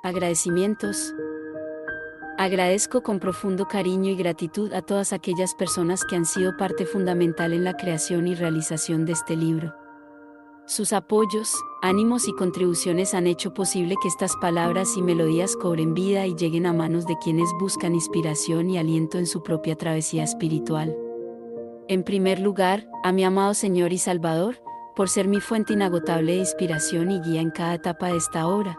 Agradecimientos. Agradezco con profundo cariño y gratitud a todas aquellas personas que han sido parte fundamental en la creación y realización de este libro. Sus apoyos, ánimos y contribuciones han hecho posible que estas palabras y melodías cobren vida y lleguen a manos de quienes buscan inspiración y aliento en su propia travesía espiritual. En primer lugar, a mi amado Señor y Salvador, por ser mi fuente inagotable de inspiración y guía en cada etapa de esta obra.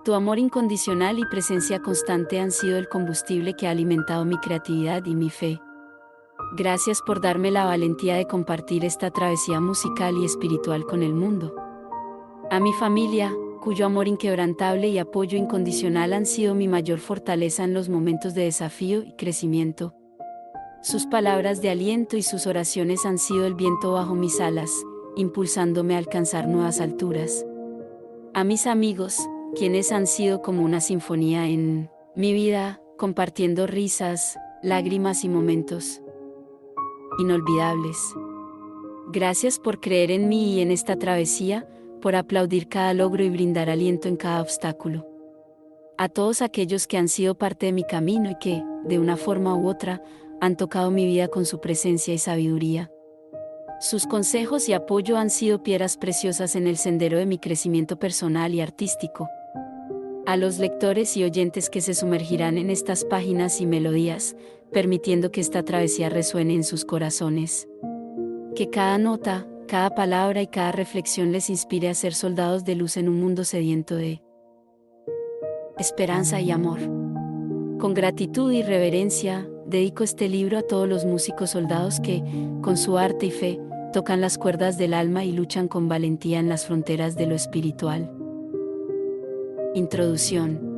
Tu amor incondicional y presencia constante han sido el combustible que ha alimentado mi creatividad y mi fe. Gracias por darme la valentía de compartir esta travesía musical y espiritual con el mundo. A mi familia, cuyo amor inquebrantable y apoyo incondicional han sido mi mayor fortaleza en los momentos de desafío y crecimiento. Sus palabras de aliento y sus oraciones han sido el viento bajo mis alas, impulsándome a alcanzar nuevas alturas. A mis amigos, quienes han sido como una sinfonía en mi vida, compartiendo risas, lágrimas y momentos inolvidables. Gracias por creer en mí y en esta travesía, por aplaudir cada logro y brindar aliento en cada obstáculo. A todos aquellos que han sido parte de mi camino y que, de una forma u otra, han tocado mi vida con su presencia y sabiduría. Sus consejos y apoyo han sido piedras preciosas en el sendero de mi crecimiento personal y artístico. A los lectores y oyentes que se sumergirán en estas páginas y melodías, permitiendo que esta travesía resuene en sus corazones. Que cada nota, cada palabra y cada reflexión les inspire a ser soldados de luz en un mundo sediento de esperanza y amor. Con gratitud y reverencia, dedico este libro a todos los músicos soldados que, con su arte y fe, tocan las cuerdas del alma y luchan con valentía en las fronteras de lo espiritual. Introducción.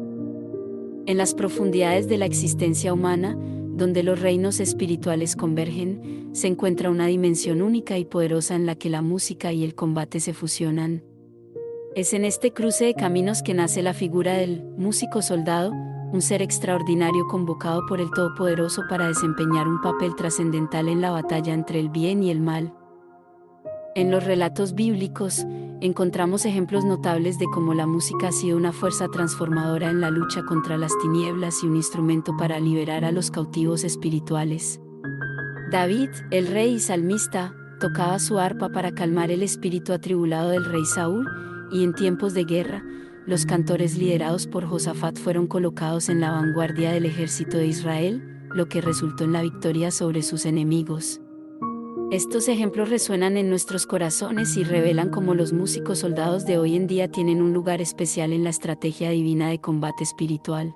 En las profundidades de la existencia humana, donde los reinos espirituales convergen, se encuentra una dimensión única y poderosa en la que la música y el combate se fusionan. Es en este cruce de caminos que nace la figura del músico soldado, un ser extraordinario convocado por el Todopoderoso para desempeñar un papel trascendental en la batalla entre el bien y el mal. En los relatos bíblicos, encontramos ejemplos notables de cómo la música ha sido una fuerza transformadora en la lucha contra las tinieblas y un instrumento para liberar a los cautivos espirituales. David, el rey y salmista, tocaba su arpa para calmar el espíritu atribulado del rey Saúl, y en tiempos de guerra, los cantores liderados por Josafat fueron colocados en la vanguardia del ejército de Israel, lo que resultó en la victoria sobre sus enemigos. Estos ejemplos resuenan en nuestros corazones y revelan cómo los músicos soldados de hoy en día tienen un lugar especial en la estrategia divina de combate espiritual.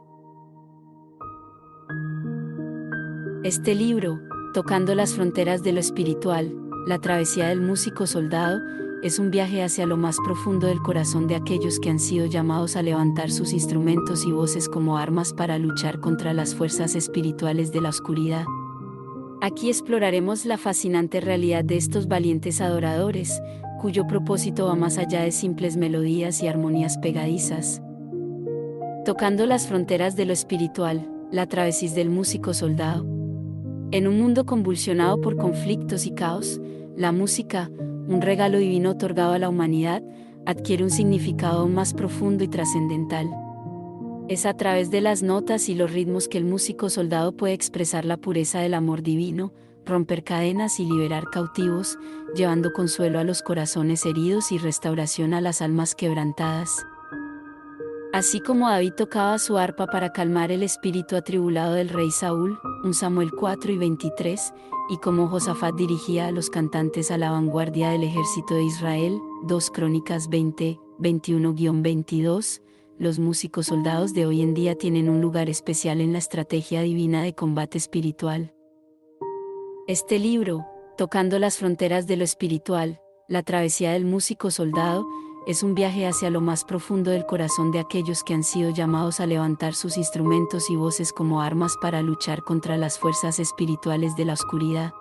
Este libro, Tocando las fronteras de lo espiritual, la travesía del músico soldado, es un viaje hacia lo más profundo del corazón de aquellos que han sido llamados a levantar sus instrumentos y voces como armas para luchar contra las fuerzas espirituales de la oscuridad. Aquí exploraremos la fascinante realidad de estos valientes adoradores, cuyo propósito va más allá de simples melodías y armonías pegadizas. Tocando las fronteras de lo espiritual, la travesía del músico soldado. En un mundo convulsionado por conflictos y caos, la música, un regalo divino otorgado a la humanidad, adquiere un significado aún más profundo y trascendental. Es a través de las notas y los ritmos que el músico soldado puede expresar la pureza del amor divino, romper cadenas y liberar cautivos, llevando consuelo a los corazones heridos y restauración a las almas quebrantadas. Así como David tocaba su arpa para calmar el espíritu atribulado del rey Saúl, 1 Samuel 4:23, y como Josafat dirigía a los cantantes a la vanguardia del ejército de Israel, 2 Crónicas 20:21-22, los músicos soldados de hoy en día tienen un lugar especial en la estrategia divina de combate espiritual. Este libro, Tocando las fronteras de lo espiritual, la travesía del músico soldado, es un viaje hacia lo más profundo del corazón de aquellos que han sido llamados a levantar sus instrumentos y voces como armas para luchar contra las fuerzas espirituales de la oscuridad.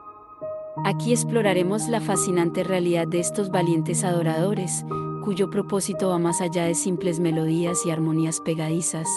Aquí exploraremos la fascinante realidad de estos valientes adoradores, cuyo propósito va más allá de simples melodías y armonías pegadizas.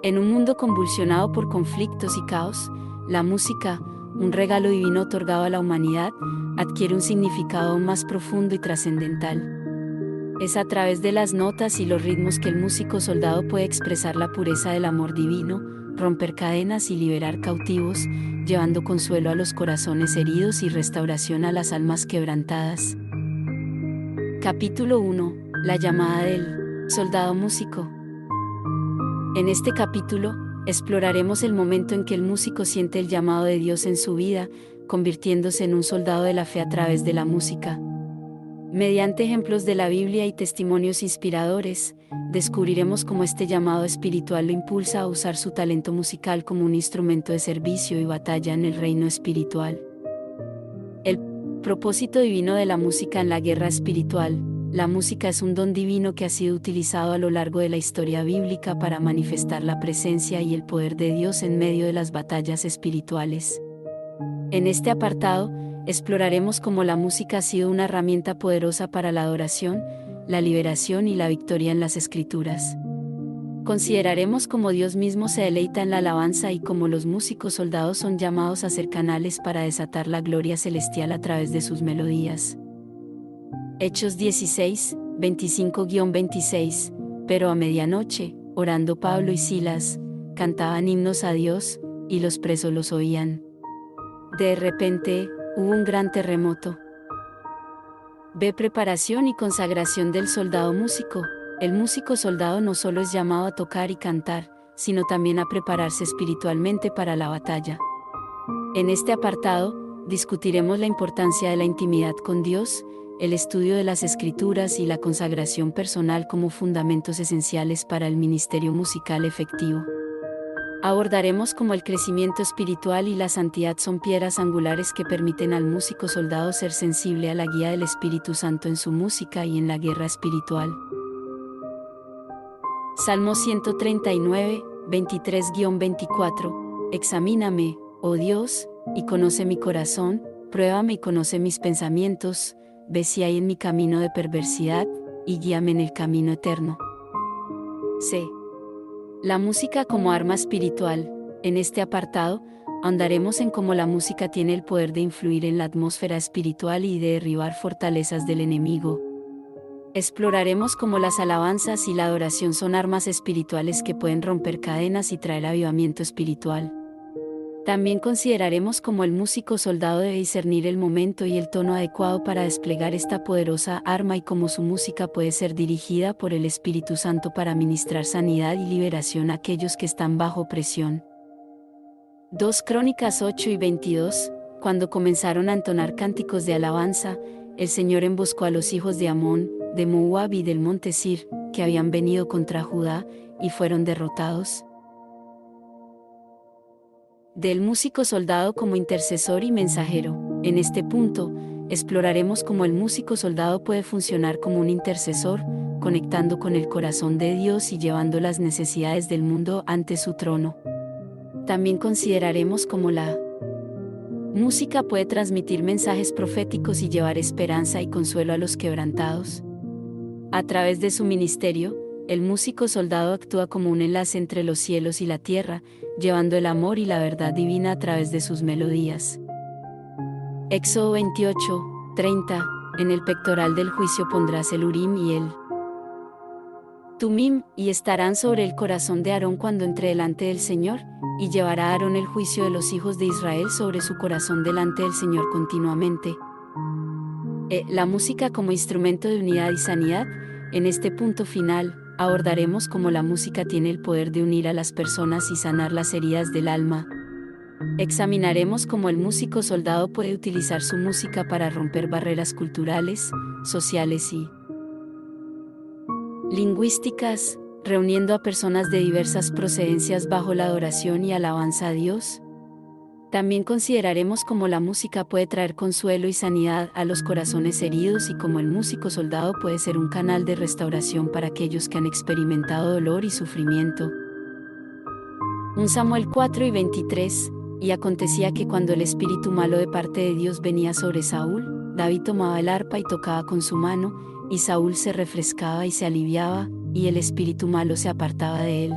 En un mundo convulsionado por conflictos y caos, la música, un regalo divino otorgado a la humanidad, adquiere un significado aún más profundo y trascendental. Es a través de las notas y los ritmos que el músico soldado puede expresar la pureza del amor divino, romper cadenas y liberar cautivos, llevando consuelo a los corazones heridos y restauración a las almas quebrantadas. Capítulo 1. La llamada del soldado músico. En este capítulo, exploraremos el momento en que el músico siente el llamado de Dios en su vida, convirtiéndose en un soldado de la fe a través de la música. Mediante ejemplos de la Biblia y testimonios inspiradores, descubriremos cómo este llamado espiritual lo impulsa a usar su talento musical como un instrumento de servicio y batalla en el reino espiritual. El propósito divino de la música en la guerra espiritual. La música es un don divino que ha sido utilizado a lo largo de la historia bíblica para manifestar la presencia y el poder de Dios en medio de las batallas espirituales. En este apartado, exploraremos cómo la música ha sido una herramienta poderosa para la adoración, la liberación y la victoria en las Escrituras. Consideraremos cómo Dios mismo se deleita en la alabanza y cómo los músicos soldados son llamados a ser canales para desatar la gloria celestial a través de sus melodías. Hechos 16, 25-26. Pero a medianoche, orando Pablo y Silas, cantaban himnos a Dios, y los presos los oían. De repente, hubo un gran terremoto. B. Preparación y consagración del soldado músico. El músico soldado no solo es llamado a tocar y cantar, sino también a prepararse espiritualmente para la batalla. En este apartado, discutiremos la importancia de la intimidad con Dios, el estudio de las Escrituras y la consagración personal como fundamentos esenciales para el ministerio musical efectivo. Abordaremos cómo el crecimiento espiritual y la santidad son piedras angulares que permiten al músico soldado ser sensible a la guía del Espíritu Santo en su música y en la guerra espiritual. Salmo 139, 23-24. Examíname, oh Dios, y conoce mi corazón, pruébame y conoce mis pensamientos, ve si hay en mi camino de perversidad, y guíame en el camino eterno. C. La música como arma espiritual. En este apartado, ahondaremos en cómo la música tiene el poder de influir en la atmósfera espiritual y de derribar fortalezas del enemigo. Exploraremos cómo las alabanzas y la adoración son armas espirituales que pueden romper cadenas y traer avivamiento espiritual. También consideraremos cómo el músico soldado debe discernir el momento y el tono adecuado para desplegar esta poderosa arma y cómo su música puede ser dirigida por el Espíritu Santo para ministrar sanidad y liberación a aquellos que están bajo presión. 2 Crónicas 8 y 22. Cuando comenzaron a entonar cánticos de alabanza, el Señor emboscó a los hijos de Amón, de Moab y del monte Sir, que habían venido contra Judá, y fueron derrotados. Del músico soldado como intercesor y mensajero. En este punto, exploraremos cómo el músico soldado puede funcionar como un intercesor, conectando con el corazón de Dios y llevando las necesidades del mundo ante su trono. También consideraremos cómo la música puede transmitir mensajes proféticos y llevar esperanza y consuelo a los quebrantados. A través de su ministerio, el músico soldado actúa como un enlace entre los cielos y la tierra, llevando el amor y la verdad divina a través de sus melodías. Éxodo 28, 30. En el pectoral del juicio pondrás el Urim y el Tumim, y estarán sobre el corazón de Aarón cuando entre delante del Señor, y llevará a Aarón el juicio de los hijos de Israel sobre su corazón delante del Señor continuamente. La música como instrumento de unidad y sanidad. En este punto final, abordaremos cómo la música tiene el poder de unir a las personas y sanar las heridas del alma. Examinaremos cómo el músico soldado puede utilizar su música para romper barreras culturales, sociales y lingüísticas, reuniendo a personas de diversas procedencias bajo la adoración y alabanza a Dios. También consideraremos cómo la música puede traer consuelo y sanidad a los corazones heridos y cómo el músico soldado puede ser un canal de restauración para aquellos que han experimentado dolor y sufrimiento. 1 Samuel 4 y 23. Y acontecía que cuando el espíritu malo de parte de Dios venía sobre Saúl, David tomaba el arpa y tocaba con su mano, y Saúl se refrescaba y se aliviaba, y el espíritu malo se apartaba de él.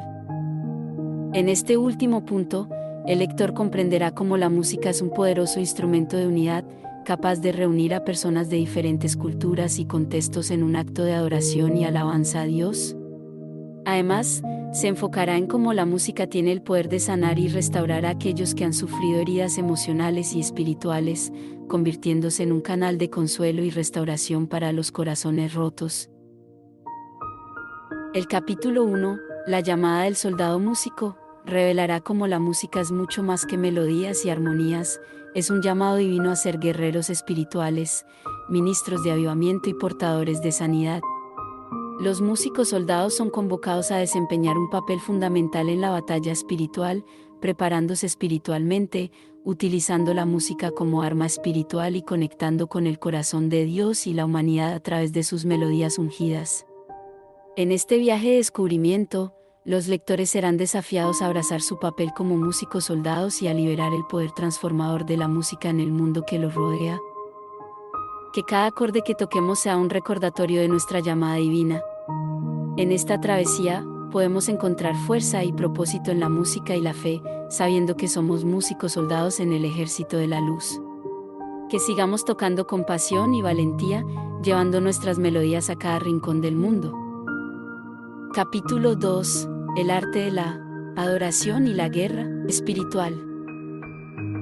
En este último punto, el lector comprenderá cómo la música es un poderoso instrumento de unidad, capaz de reunir a personas de diferentes culturas y contextos en un acto de adoración y alabanza a Dios. Además, se enfocará en cómo la música tiene el poder de sanar y restaurar a aquellos que han sufrido heridas emocionales y espirituales, convirtiéndose en un canal de consuelo y restauración para los corazones rotos. El capítulo 1, la llamada del soldado músico, revelará cómo la música es mucho más que melodías y armonías, es un llamado divino a ser guerreros espirituales, ministros de avivamiento y portadores de sanidad. Los músicos soldados son convocados a desempeñar un papel fundamental en la batalla espiritual, preparándose espiritualmente, utilizando la música como arma espiritual y conectando con el corazón de Dios y la humanidad a través de sus melodías ungidas. En este viaje de descubrimiento, los lectores serán desafiados a abrazar su papel como músicos soldados y a liberar el poder transformador de la música en el mundo que los rodea. Que cada acorde que toquemos sea un recordatorio de nuestra llamada divina. En esta travesía, podemos encontrar fuerza y propósito en la música y la fe, sabiendo que somos músicos soldados en el ejército de la luz. Que sigamos tocando con pasión y valentía, llevando nuestras melodías a cada rincón del mundo. Capítulo 2. El arte de la adoración y la guerra espiritual.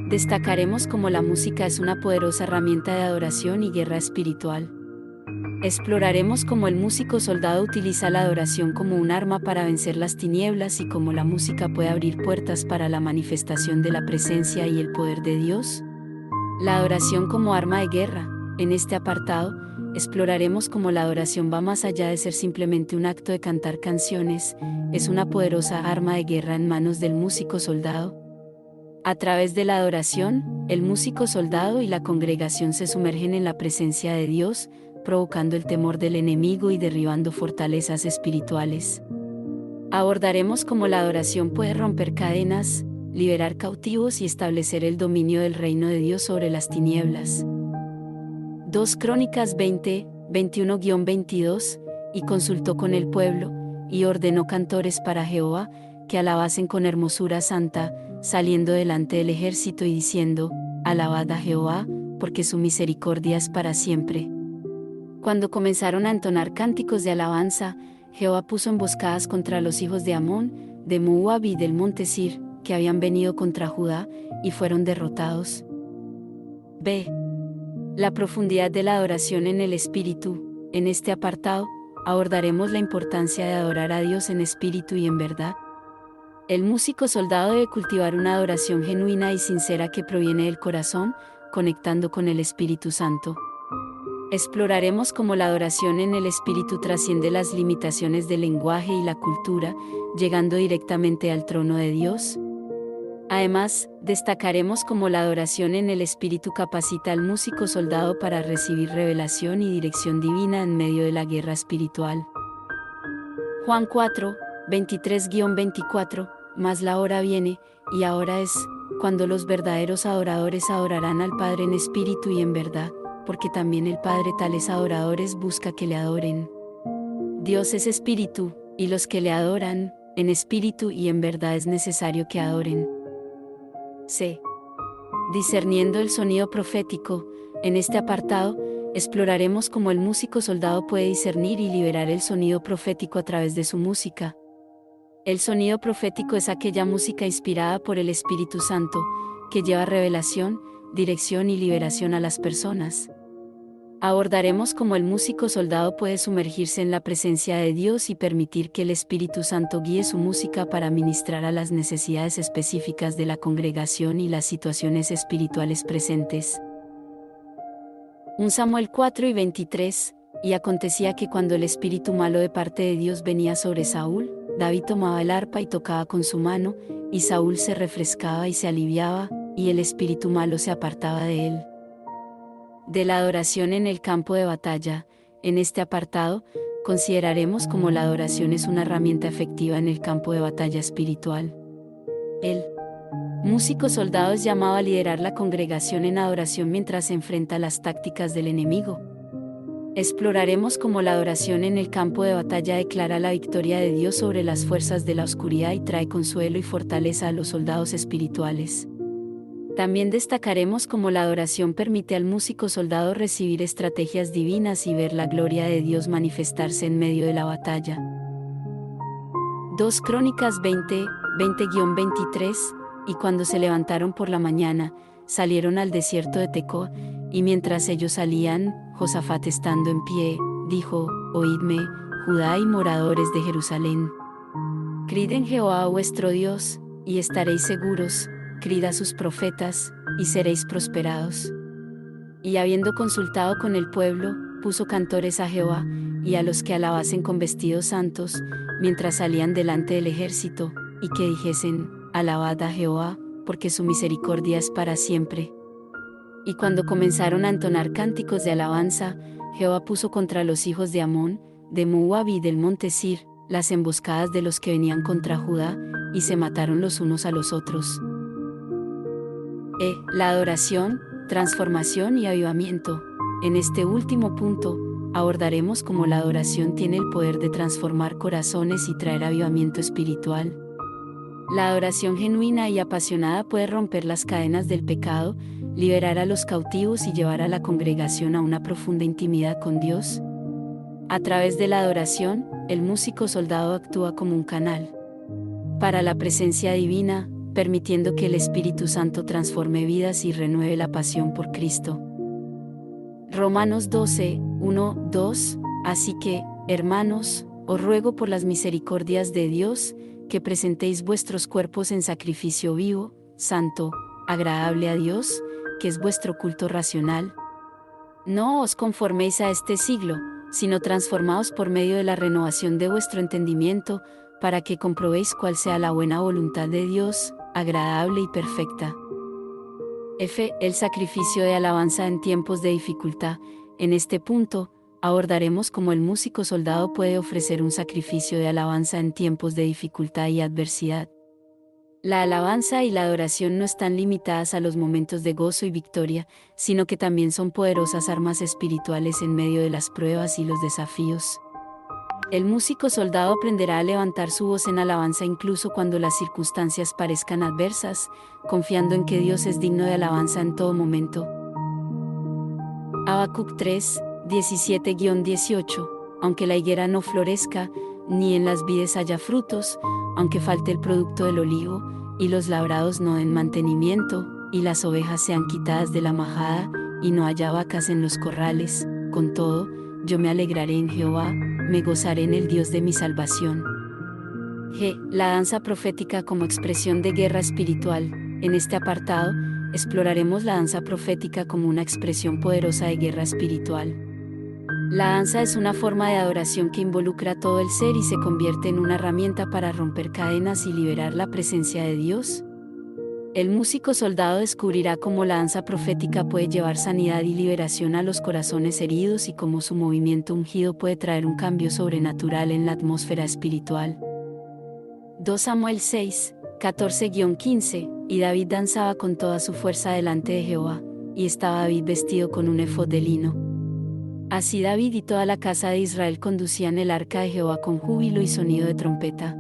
Destacaremos cómo la música es una poderosa herramienta de adoración y guerra espiritual. Exploraremos cómo el músico soldado utiliza la adoración como un arma para vencer las tinieblas y cómo la música puede abrir puertas para la manifestación de la presencia y el poder de Dios. La adoración como arma de guerra. En este apartado, exploraremos cómo la adoración va más allá de ser simplemente un acto de cantar canciones, es una poderosa arma de guerra en manos del músico soldado. A través de la adoración, el músico soldado y la congregación se sumergen en la presencia de Dios, provocando el temor del enemigo y derribando fortalezas espirituales. Abordaremos cómo la adoración puede romper cadenas, liberar cautivos y establecer el dominio del reino de Dios sobre las tinieblas. 2 Crónicas 20, 21-22, y consultó con el pueblo, y ordenó cantores para Jehová, que alabasen con hermosura santa, saliendo delante del ejército y diciendo, alabad a Jehová, porque su misericordia es para siempre. Cuando comenzaron a entonar cánticos de alabanza, Jehová puso emboscadas contra los hijos de Amón, de Moab y del monte Sir, que habían venido contra Judá, y fueron derrotados. B. La profundidad de la adoración en el espíritu. En este apartado, abordaremos la importancia de adorar a Dios en espíritu y en verdad. El músico soldado debe cultivar una adoración genuina y sincera que proviene del corazón, conectando con el Espíritu Santo. Exploraremos cómo la adoración en el espíritu trasciende las limitaciones del lenguaje y la cultura, llegando directamente al trono de Dios. Además, destacaremos cómo la adoración en el espíritu capacita al músico soldado para recibir revelación y dirección divina en medio de la guerra espiritual. Juan 4, 23-24, mas la hora viene, y ahora es, cuando los verdaderos adoradores adorarán al Padre en espíritu y en verdad, porque también el Padre tales adoradores busca que le adoren. Dios es espíritu, y los que le adoran, en espíritu y en verdad es necesario que adoren. C. Discerniendo el sonido profético. En este apartado, exploraremos cómo el músico soldado puede discernir y liberar el sonido profético a través de su música. El sonido profético es aquella música inspirada por el Espíritu Santo, que lleva revelación, dirección y liberación a las personas. Abordaremos cómo el músico soldado puede sumergirse en la presencia de Dios y permitir que el Espíritu Santo guíe su música para ministrar a las necesidades específicas de la congregación y las situaciones espirituales presentes. 1 Samuel 4:23, y acontecía que cuando el espíritu malo de parte de Dios venía sobre Saúl, David tomaba el arpa y tocaba con su mano, y Saúl se refrescaba y se aliviaba, y el espíritu malo se apartaba de él. De la adoración en el campo de batalla. En este apartado, consideraremos cómo la adoración es una herramienta efectiva en el campo de batalla espiritual. El músico soldado es llamado a liderar la congregación en adoración mientras se enfrenta a las tácticas del enemigo. Exploraremos cómo la adoración en el campo de batalla declara la victoria de Dios sobre las fuerzas de la oscuridad y trae consuelo y fortaleza a los soldados espirituales. También destacaremos cómo la adoración permite al músico soldado recibir estrategias divinas y ver la gloria de Dios manifestarse en medio de la batalla. 2 Crónicas 20, 20-23, y cuando se levantaron por la mañana, salieron al desierto de Tecoa, y mientras ellos salían, Josafat estando en pie, dijo: Oídme, Judá y moradores de Jerusalén. Crid en Jehová vuestro Dios, y estaréis seguros, crid a sus profetas, y seréis prosperados. Y habiendo consultado con el pueblo, puso cantores a Jehová, y a los que alabasen con vestidos santos, mientras salían delante del ejército, y que dijesen: Alabad a Jehová, porque su misericordia es para siempre. Y cuando comenzaron a entonar cánticos de alabanza, Jehová puso contra los hijos de Amón, de Moab y del monte Sir, las emboscadas de los que venían contra Judá, y se mataron los unos a los otros. La adoración, transformación y avivamiento. En este último punto, abordaremos cómo la adoración tiene el poder de transformar corazones y traer avivamiento espiritual. La adoración genuina y apasionada puede romper las cadenas del pecado, liberar a los cautivos y llevar a la congregación a una profunda intimidad con Dios. A través de la adoración, el músico soldado actúa como un canal para la presencia divina, permitiendo que el Espíritu Santo transforme vidas y renueve la pasión por Cristo. Romanos 12, 1, 2, Así que, hermanos, os ruego por las misericordias de Dios, que presentéis vuestros cuerpos en sacrificio vivo, santo, agradable a Dios, que es vuestro culto racional. No os conforméis a este siglo, sino transformaos por medio de la renovación de vuestro entendimiento, para que comprobéis cuál sea la buena voluntad de Dios, agradable y perfecta. El sacrificio de alabanza en tiempos de dificultad. En este punto, abordaremos cómo el músico soldado puede ofrecer un sacrificio de alabanza en tiempos de dificultad y adversidad. La alabanza y la adoración no están limitadas a los momentos de gozo y victoria, sino que también son poderosas armas espirituales en medio de las pruebas y los desafíos. El músico soldado aprenderá a levantar su voz en alabanza incluso cuando las circunstancias parezcan adversas, confiando en que Dios es digno de alabanza en todo momento. Habacuc 3, 17-18. Aunque la higuera no florezca, ni en las vides haya frutos, aunque falte el producto del olivo, y los labrados no den mantenimiento, y las ovejas sean quitadas de la majada, y no haya vacas en los corrales, con todo, yo me alegraré en Jehová, me gozaré en el Dios de mi salvación. La danza profética como expresión de guerra espiritual. En este apartado, exploraremos la danza profética como una expresión poderosa de guerra espiritual. La danza es una forma de adoración que involucra a todo el ser y se convierte en una herramienta para romper cadenas y liberar la presencia de Dios. El músico soldado descubrirá cómo la danza profética puede llevar sanidad y liberación a los corazones heridos y cómo su movimiento ungido puede traer un cambio sobrenatural en la atmósfera espiritual. 2 Samuel 6, 14-15, y David danzaba con toda su fuerza delante de Jehová, y estaba David vestido con un efod de lino. Así David y toda la casa de Israel conducían el arca de Jehová con júbilo y sonido de trompeta.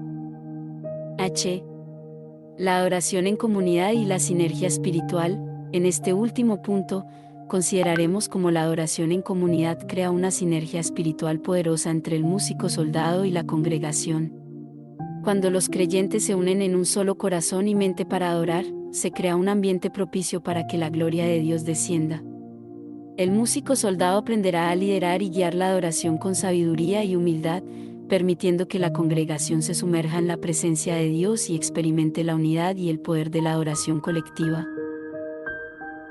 La adoración en comunidad y la sinergia espiritual. En este último punto, consideraremos cómo la adoración en comunidad crea una sinergia espiritual poderosa entre el músico soldado y la congregación. Cuando los creyentes se unen en un solo corazón y mente para adorar, se crea un ambiente propicio para que la gloria de Dios descienda. El músico soldado aprenderá a liderar y guiar la adoración con sabiduría y humildad, permitiendo que la congregación se sumerja en la presencia de Dios y experimente la unidad y el poder de la adoración colectiva.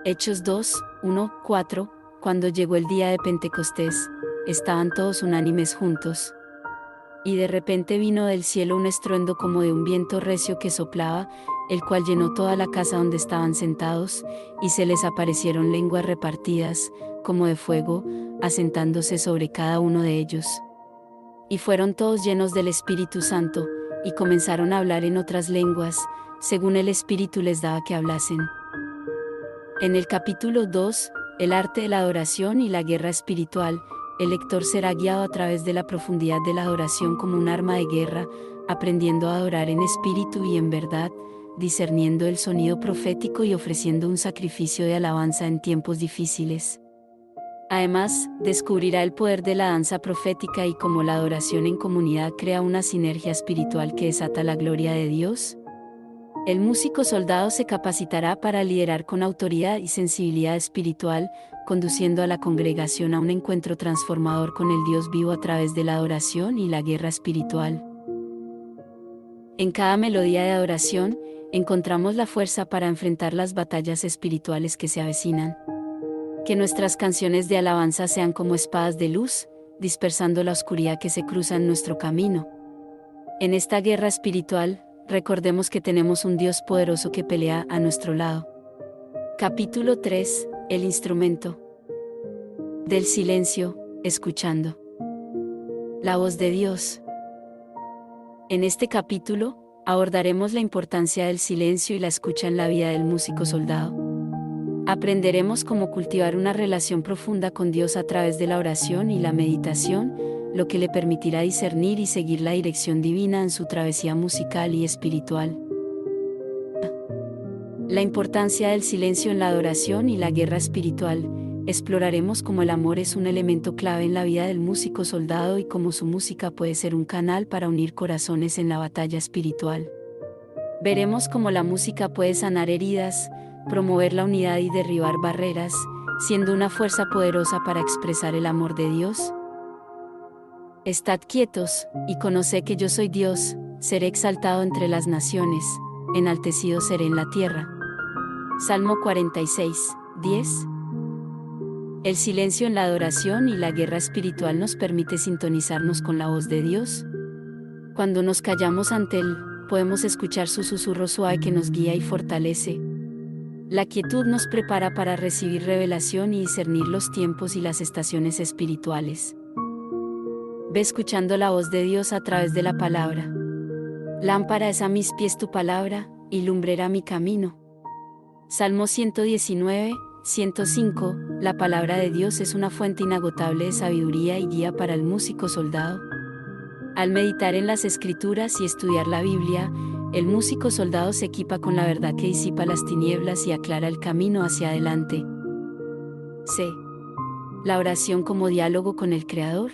Hechos 2, 1, 4. Cuando llegó el día de Pentecostés, estaban todos unánimes juntos. Y de repente vino del cielo un estruendo como de un viento recio que soplaba, el cual llenó toda la casa donde estaban sentados, y se les aparecieron lenguas repartidas, como de fuego, asentándose sobre cada uno de ellos. Y fueron todos llenos del Espíritu Santo, y comenzaron a hablar en otras lenguas, según el Espíritu les daba que hablasen. En el capítulo 2, el arte de la adoración y la guerra espiritual, el lector será guiado a través de la profundidad de la adoración como un arma de guerra, aprendiendo a adorar en espíritu y en verdad, discerniendo el sonido profético y ofreciendo un sacrificio de alabanza en tiempos difíciles. Además, descubrirá el poder de la danza profética y cómo la adoración en comunidad crea una sinergia espiritual que desata la gloria de Dios. El músico soldado se capacitará para liderar con autoridad y sensibilidad espiritual, conduciendo a la congregación a un encuentro transformador con el Dios vivo a través de la adoración y la guerra espiritual. En cada melodía de adoración, encontramos la fuerza para enfrentar las batallas espirituales que se avecinan. Que nuestras canciones de alabanza sean como espadas de luz, dispersando la oscuridad que se cruza en nuestro camino. En esta guerra espiritual, recordemos que tenemos un Dios poderoso que pelea a nuestro lado. Capítulo 3. El instrumento del silencio, escuchando la voz de Dios. En este capítulo, abordaremos la importancia del silencio y la escucha en la vida del músico soldado. Aprenderemos cómo cultivar una relación profunda con Dios a través de la oración y la meditación, lo que le permitirá discernir y seguir la dirección divina en su travesía musical y espiritual. La importancia del silencio en la adoración y la guerra espiritual. Exploraremos cómo el amor es un elemento clave en la vida del músico soldado y cómo su música puede ser un canal para unir corazones en la batalla espiritual. Veremos cómo la música puede sanar heridas, promover la unidad y derribar barreras, siendo una fuerza poderosa para expresar el amor de Dios. Estad quietos, y conoced que yo soy Dios, seré exaltado entre las naciones, enaltecido seré en la tierra. Salmo 46, 10. El silencio en la adoración y la guerra espiritual nos permite sintonizarnos con la voz de Dios. Cuando nos callamos ante Él, podemos escuchar su susurro suave que nos guía y fortalece. La quietud nos prepara para recibir revelación y discernir los tiempos y las estaciones espirituales. Ve escuchando la voz de Dios a través de la palabra. Lámpara es a mis pies tu palabra, y lumbrera mi camino. Salmo 119, 105. La palabra de Dios es una fuente inagotable de sabiduría y guía para el músico soldado. Al meditar en las Escrituras y estudiar la Biblia, el músico soldado se equipa con la verdad que disipa las tinieblas y aclara el camino hacia adelante. C. La oración como diálogo con el Creador.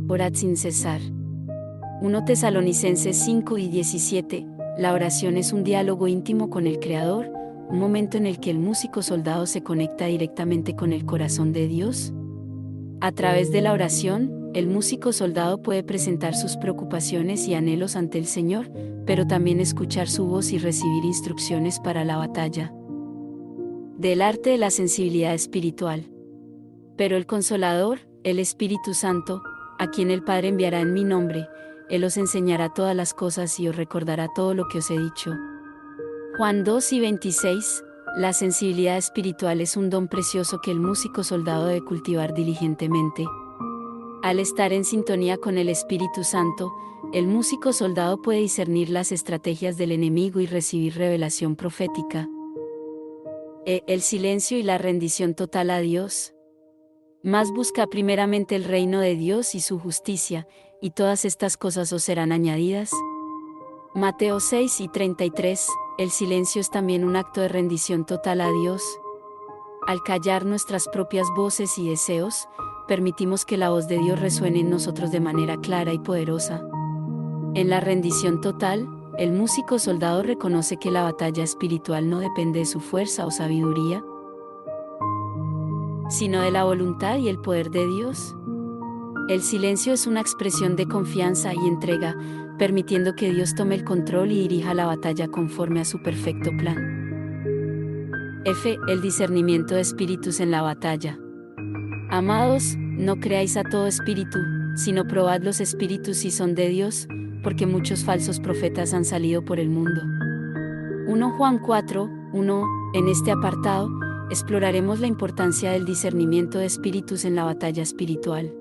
Orad sin cesar. 1 Tesalonicenses 5 y 17. La oración es un diálogo íntimo con el Creador, un momento en el que el músico soldado se conecta directamente con el corazón de Dios. A través de la oración, el músico soldado puede presentar sus preocupaciones y anhelos ante el Señor, pero también escuchar su voz y recibir instrucciones para la batalla. Del arte de la sensibilidad espiritual. Pero el Consolador, el Espíritu Santo, a quien el Padre enviará en mi nombre, Él os enseñará todas las cosas y os recordará todo lo que os he dicho. Juan 2 y 26. La sensibilidad espiritual es un don precioso que el músico soldado debe cultivar diligentemente. Al estar en sintonía con el Espíritu Santo, el músico soldado puede discernir las estrategias del enemigo y recibir revelación profética. El silencio y la rendición total a Dios. Mas busca primeramente el reino de Dios y su justicia, y todas estas cosas os serán añadidas. Mateo 6 y 33. El silencio es también un acto de rendición total a Dios. Al callar nuestras propias voces y deseos, permitimos que la voz de Dios resuene en nosotros de manera clara y poderosa. En la rendición total, el músico soldado reconoce que la batalla espiritual no depende de su fuerza o sabiduría, sino de la voluntad y el poder de Dios. El silencio es una expresión de confianza y entrega, permitiendo que Dios tome el control y dirija la batalla conforme a su perfecto plan. F. El discernimiento de espíritus en la batalla. Amados, no creáis a todo espíritu, sino probad los espíritus si son de Dios, porque muchos falsos profetas han salido por el mundo. 1 Juan 4, 1. En este apartado, exploraremos la importancia del discernimiento de espíritus en la batalla espiritual.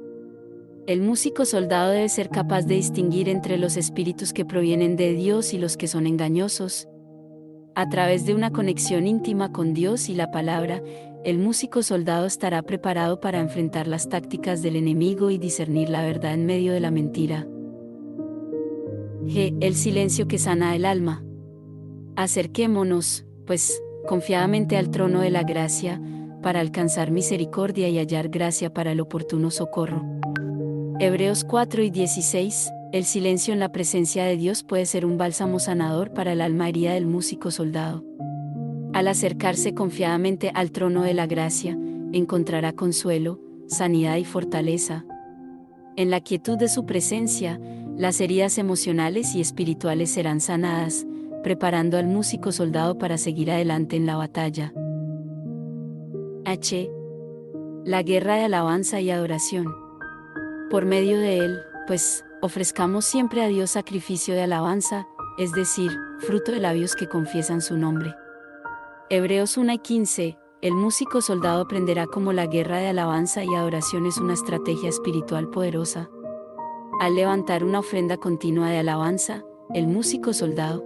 El músico soldado debe ser capaz de distinguir entre los espíritus que provienen de Dios y los que son engañosos. A través de una conexión íntima con Dios y la palabra, el músico soldado estará preparado para enfrentar las tácticas del enemigo y discernir la verdad en medio de la mentira. G. El silencio que sana el alma. Acerquémonos, pues, confiadamente al trono de la gracia, para alcanzar misericordia y hallar gracia para el oportuno socorro. Hebreos 4:16. El silencio en la presencia de Dios puede ser un bálsamo sanador para el alma herida del músico soldado. Al acercarse confiadamente al trono de la gracia, encontrará consuelo, sanidad y fortaleza. En la quietud de su presencia, las heridas emocionales y espirituales serán sanadas, preparando al músico soldado para seguir adelante en la batalla. La guerra de alabanza y adoración. Por medio de él, pues, ofrezcamos siempre a Dios sacrificio de alabanza, es decir, fruto de labios que confiesan su nombre. Hebreos 1:15. El músico soldado aprenderá cómo la guerra de alabanza y adoración es una estrategia espiritual poderosa. Al levantar una ofrenda continua de alabanza, el músico soldado,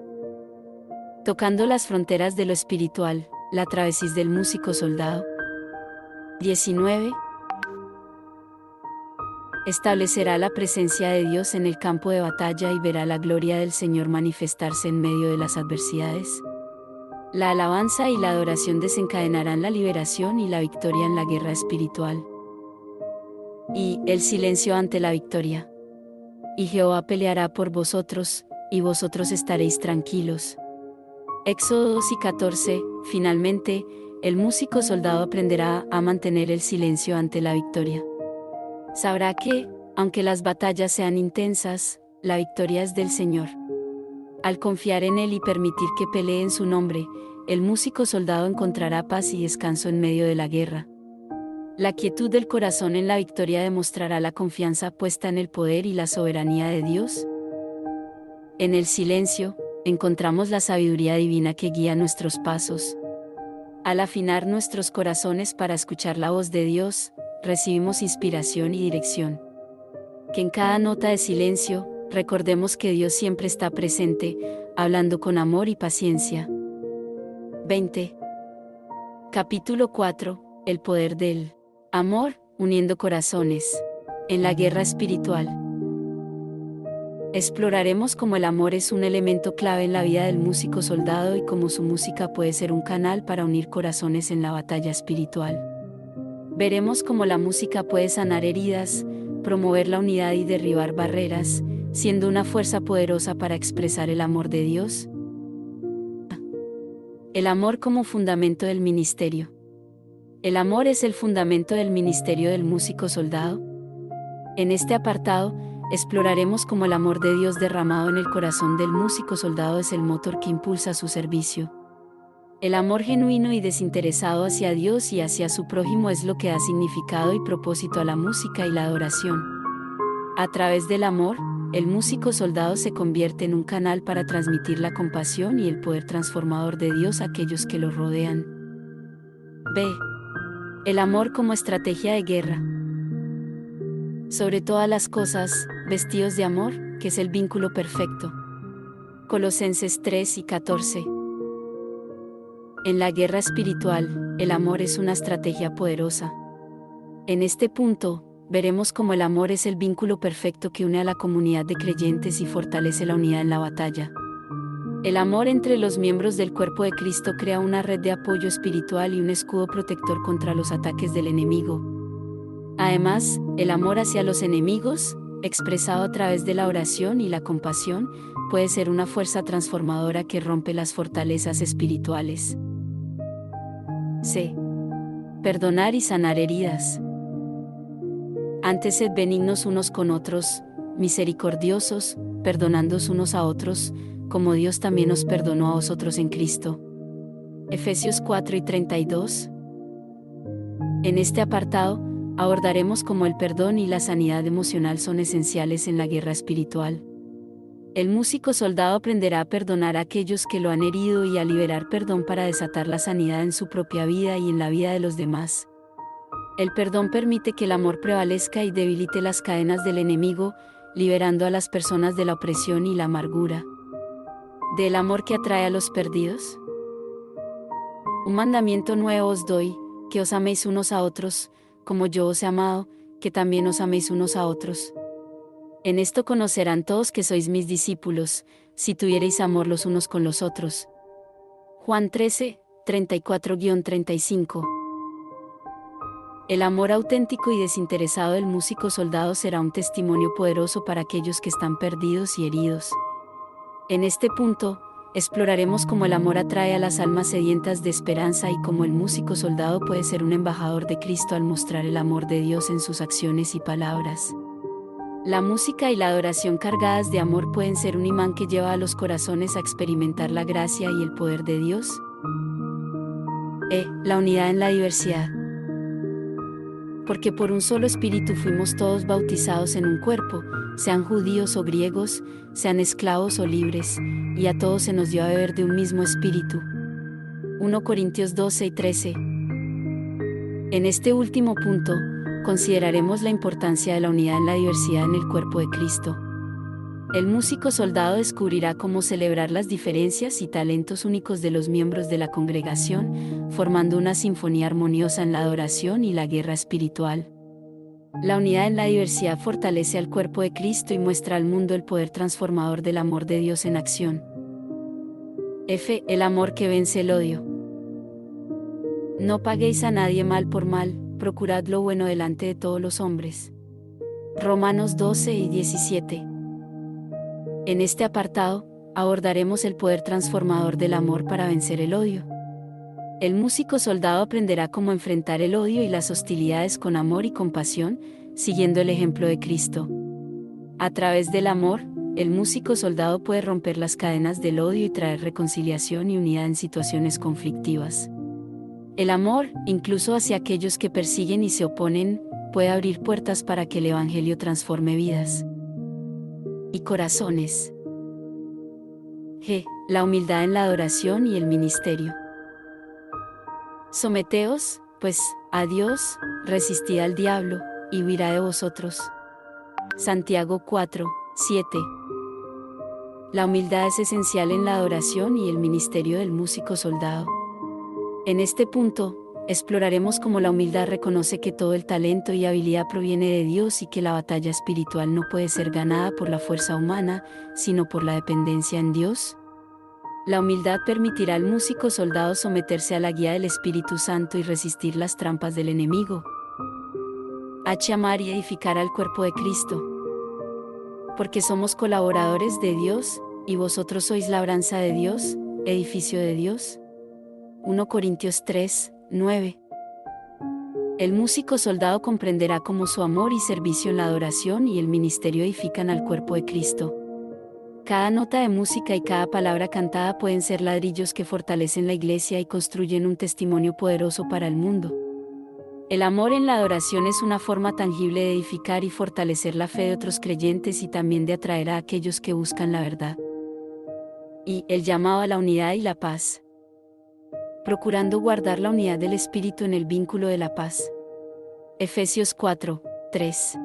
tocando las fronteras de lo espiritual, la travesía del músico soldado. 19. Establecerá la presencia de Dios en el campo de batalla y verá la gloria del Señor manifestarse en medio de las adversidades. La alabanza y la adoración desencadenarán la liberación y la victoria en la guerra espiritual. Y el silencio ante la victoria. Y Jehová peleará por vosotros, y vosotros estaréis tranquilos. Éxodo 2:14. Finalmente, el músico soldado aprenderá a mantener el silencio ante la victoria. Sabrá que, aunque las batallas sean intensas, la victoria es del Señor. Al confiar en Él y permitir que pelee en su nombre, el músico soldado encontrará paz y descanso en medio de la guerra. La quietud del corazón en la victoria demostrará la confianza puesta en el poder y la soberanía de Dios. En el silencio, encontramos la sabiduría divina que guía nuestros pasos. Al afinar nuestros corazones para escuchar la voz de Dios, recibimos inspiración y dirección. Que en cada nota de silencio, recordemos que Dios siempre está presente, hablando con amor y paciencia. 20. Capítulo 4. El poder del amor, uniendo corazones. En la guerra espiritual. Exploraremos cómo el amor es un elemento clave en la vida del músico soldado y cómo su música puede ser un canal para unir corazones en la batalla espiritual. Veremos cómo la música puede sanar heridas, promover la unidad y derribar barreras, siendo una fuerza poderosa para expresar el amor de Dios. El amor como fundamento del ministerio. El amor es el fundamento del ministerio del músico soldado. En este apartado, exploraremos cómo el amor de Dios derramado en el corazón del músico soldado es el motor que impulsa su servicio. El amor genuino y desinteresado hacia Dios y hacia su prójimo es lo que da significado y propósito a la música y la adoración. A través del amor, el músico soldado se convierte en un canal para transmitir la compasión y el poder transformador de Dios a aquellos que lo rodean. B. El amor como estrategia de guerra. Sobre todas las cosas, vestidos de amor, que es el vínculo perfecto. Colosenses 3:14. En la guerra espiritual, el amor es una estrategia poderosa. En este punto, veremos cómo el amor es el vínculo perfecto que une a la comunidad de creyentes y fortalece la unidad en la batalla. El amor entre los miembros del cuerpo de Cristo crea una red de apoyo espiritual y un escudo protector contra los ataques del enemigo. Además, el amor hacia los enemigos, expresado a través de la oración y la compasión, puede ser una fuerza transformadora que rompe las fortalezas espirituales. C. Perdonar y sanar heridas. Antes sed benignos unos con otros, misericordiosos, perdonándoos unos a otros, como Dios también os perdonó a vosotros en Cristo. Efesios 4:32. En este apartado, abordaremos cómo el perdón y la sanidad emocional son esenciales en la guerra espiritual. El músico soldado aprenderá a perdonar a aquellos que lo han herido y a liberar perdón para desatar la sanidad en su propia vida y en la vida de los demás. El perdón permite que el amor prevalezca y debilite las cadenas del enemigo, liberando a las personas de la opresión y la amargura. ¿Del amor que atrae a los perdidos? Un mandamiento nuevo os doy, que os améis unos a otros, como yo os he amado, que también os améis unos a otros. En esto conocerán todos que sois mis discípulos, si tuviereis amor los unos con los otros. Juan 13, 34-35. El amor auténtico y desinteresado del músico soldado será un testimonio poderoso para aquellos que están perdidos y heridos. En este punto, exploraremos cómo el amor atrae a las almas sedientas de esperanza y cómo el músico soldado puede ser un embajador de Cristo al mostrar el amor de Dios en sus acciones y palabras. La música y la adoración cargadas de amor pueden ser un imán que lleva a los corazones a experimentar la gracia y el poder de Dios. La unidad en la diversidad. Porque por un solo espíritu fuimos todos bautizados en un cuerpo, sean judíos o griegos, sean esclavos o libres, y a todos se nos dio a beber de un mismo espíritu. 1 Corintios 12 y 13. En este último punto, consideraremos la importancia de la unidad en la diversidad en el cuerpo de Cristo. El músico soldado descubrirá cómo celebrar las diferencias y talentos únicos de los miembros de la congregación, formando una sinfonía armoniosa en la adoración y la guerra espiritual. La unidad en la diversidad fortalece al cuerpo de Cristo y muestra al mundo el poder transformador del amor de Dios en acción. El amor que vence el odio. No paguéis a nadie mal por mal, procurad lo bueno delante de todos los hombres. Romanos 12 y 17. En este apartado, abordaremos el poder transformador del amor para vencer el odio. El músico soldado aprenderá cómo enfrentar el odio y las hostilidades con amor y compasión, siguiendo el ejemplo de Cristo. A través del amor, el músico soldado puede romper las cadenas del odio y traer reconciliación y unidad en situaciones conflictivas. El amor, incluso hacia aquellos que persiguen y se oponen, puede abrir puertas para que el Evangelio transforme vidas y corazones. La humildad en la adoración y el ministerio. Someteos, pues, a Dios, resistid al diablo, y huirá de vosotros. Santiago 4, 7. La humildad es esencial en la adoración y el ministerio del músico soldado. En este punto, exploraremos cómo la humildad reconoce que todo el talento y habilidad proviene de Dios y que la batalla espiritual no puede ser ganada por la fuerza humana, sino por la dependencia en Dios. La humildad permitirá al músico soldado someterse a la guía del Espíritu Santo y resistir las trampas del enemigo. Amar y edificar al cuerpo de Cristo. Porque somos colaboradores de Dios, y vosotros sois labranza de Dios, edificio de Dios. 1 Corintios 3, 9. El músico soldado comprenderá cómo su amor y servicio en la adoración y el ministerio edifican al cuerpo de Cristo. Cada nota de música y cada palabra cantada pueden ser ladrillos que fortalecen la iglesia y construyen un testimonio poderoso para el mundo. El amor en la adoración es una forma tangible de edificar y fortalecer la fe de otros creyentes y también de atraer a aquellos que buscan la verdad. Y el llamado a la unidad y la paz. Procurando guardar la unidad del Espíritu en el vínculo de la paz. Efesios 4, 3.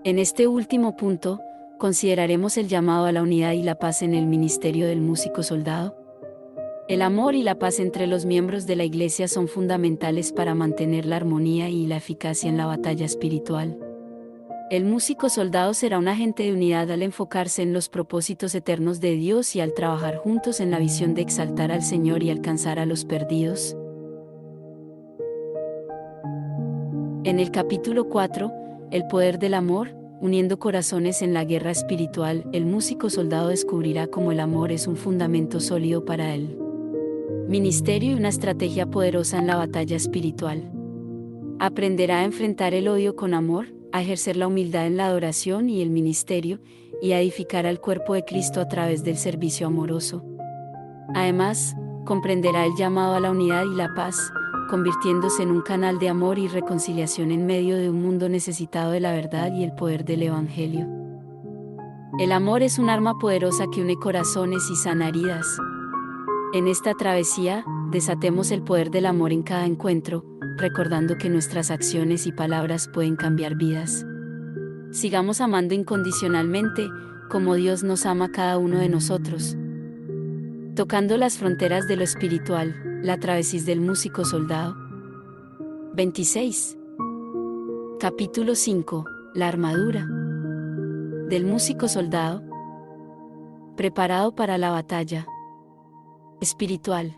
En este último punto, consideraremos el llamado a la unidad y la paz en el ministerio del músico soldado. El amor y la paz entre los miembros de la iglesia son fundamentales para mantener la armonía y la eficacia en la batalla espiritual. El músico soldado será un agente de unidad al enfocarse en los propósitos eternos de Dios y al trabajar juntos en la visión de exaltar al Señor y alcanzar a los perdidos. En el capítulo 4, el poder del amor, uniendo corazones en la guerra espiritual, el músico soldado descubrirá cómo el amor es un fundamento sólido para él. Ministerio y una estrategia poderosa en la batalla espiritual. Aprenderá a enfrentar el odio con amor, a ejercer la humildad en la adoración y el ministerio, y a edificar al cuerpo de Cristo a través del servicio amoroso. Además, comprenderá el llamado a la unidad y la paz, convirtiéndose en un canal de amor y reconciliación en medio de un mundo necesitado de la verdad y el poder del Evangelio. El amor es un arma poderosa que une corazones y sana heridas. En esta travesía, desatemos el poder del amor en cada encuentro, recordando que nuestras acciones y palabras pueden cambiar vidas. Sigamos amando incondicionalmente, como Dios nos ama a cada uno de nosotros. Tocando las fronteras de lo espiritual, la travesía del músico soldado. 26. Capítulo 5. La armadura del músico soldado. Preparado para la batalla. Espiritual.